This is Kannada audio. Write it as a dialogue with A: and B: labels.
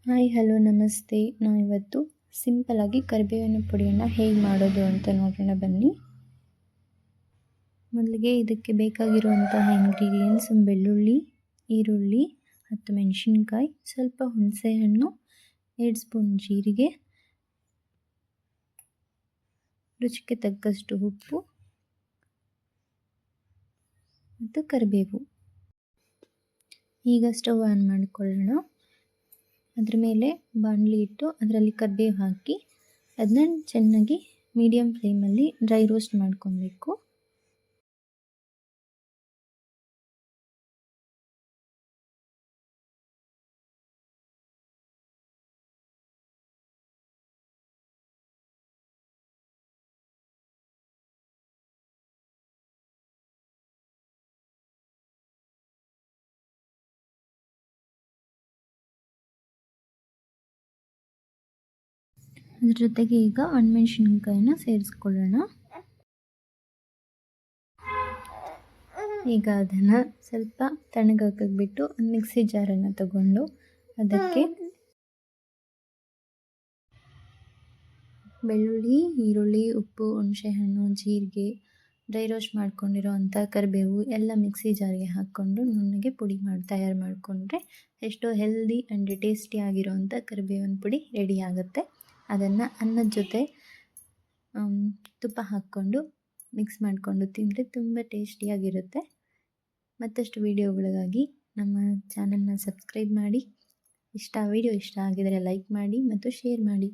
A: ಹಾಯ್ ಹಲೋ ನಮಸ್ತೆ. ನಾವಿವತ್ತು ಸಿಂಪಲಾಗಿ ಕರಿಬೇವಿನ ಪುಡಿಯನ್ನು ಹೇಗೆ ಮಾಡೋದು ಅಂತ ನೋಡೋಣ ಬನ್ನಿ. ಮೊದಲಿಗೆ ಇದಕ್ಕೆ ಬೇಕಾಗಿರುವಂತಹ ಇಂಗ್ರೀಡಿಯೆಂಟ್ಸ್ ಬೆಳ್ಳುಳ್ಳಿ, ಈರುಳ್ಳಿ, 10 ಮೆಣಸಿನ್ಕಾಯಿ, ಸ್ವಲ್ಪ ಹುಣಸೆಹಣ್ಣು, 2 ಸ್ಪೂನ್ ಜೀರಿಗೆ, ರುಚಿಗೆ ತಕ್ಕಷ್ಟು ಉಪ್ಪು ಮತ್ತು ಕರಿಬೇವು. ಈಗ ಸ್ಟವ್ ಆನ್ ಮಾಡಿಕೊಳ್ಳೋಣ. ಅದ್ರ ಮೇಲೆ ಬಾಣಲಿ ಇಟ್ಟು ಅದರಲ್ಲಿ ಕರಿಬೇವು ಹಾಕಿ ಅದನ್ನ ಚೆನ್ನಾಗಿ ಮೀಡಿಯಮ್ ಫ್ಲೇಮಲ್ಲಿ ಡ್ರೈ ರೋಸ್ಟ್ ಮಾಡ್ಕೊಬೇಕು. ಅದ್ರ ಜೊತೆಗೆ ಈಗ ಒಣಮೆಣಸಿನ್ಕಾಯಿನ ಸೇರಿಸ್ಕೊಳ್ಳೋಣ. ಈಗ ಅದನ್ನು ಸ್ವಲ್ಪ ತಣ್ಣಗಾಕಕ್ಕೆ ಬಿಟ್ಟು ಮಿಕ್ಸಿ ಜಾರನ್ನು ತಗೊಂಡು ಅದಕ್ಕೆ ಬೆಳ್ಳುಳ್ಳಿ, ಈರುಳ್ಳಿ, ಉಪ್ಪು, ಹುಣಸೆಹಣ್ಣು, ಜೀರಿಗೆ, ಡ್ರೈ ರೋಸ್ಟ್ ಮಾಡ್ಕೊಂಡಿರೋ ಅಂಥ ಕರಿಬೇವು ಎಲ್ಲ ಮಿಕ್ಸಿ ಜಾರಿಗೆ ಹಾಕ್ಕೊಂಡು ನುಣ್ಣಗೆ ಪುಡಿ ತಯಾರು ಮಾಡಿಕೊಂಡ್ರೆ ಎಷ್ಟೋ ಹೆಲ್ದಿ ಆ್ಯಂಡ್ ಟೇಸ್ಟಿಯಾಗಿರೋವಂಥ ಕರಿಬೇವಿನ ಪುಡಿ ರೆಡಿ ಆಗುತ್ತೆ. ಅದನ್ನು ಅನ್ನದ ಜೊತೆ ತುಪ್ಪ ಹಾಕ್ಕೊಂಡು ಮಿಕ್ಸ್ ಮಾಡಿಕೊಂಡು ತಿಂದರೆ ತುಂಬ ಟೇಸ್ಟಿಯಾಗಿರುತ್ತೆ. ಮತ್ತಷ್ಟು ವೀಡಿಯೋಗಳಿಗಾಗಿ ನಮ್ಮ ಚಾನಲ್ನ ಸಬ್ಸ್ಕ್ರೈಬ್ ಮಾಡಿ. ವಿಡಿಯೋ ಇಷ್ಟ ಆಗಿದರೆ ಲೈಕ್ ಮಾಡಿ ಮತ್ತು ಶೇರ್ ಮಾಡಿ.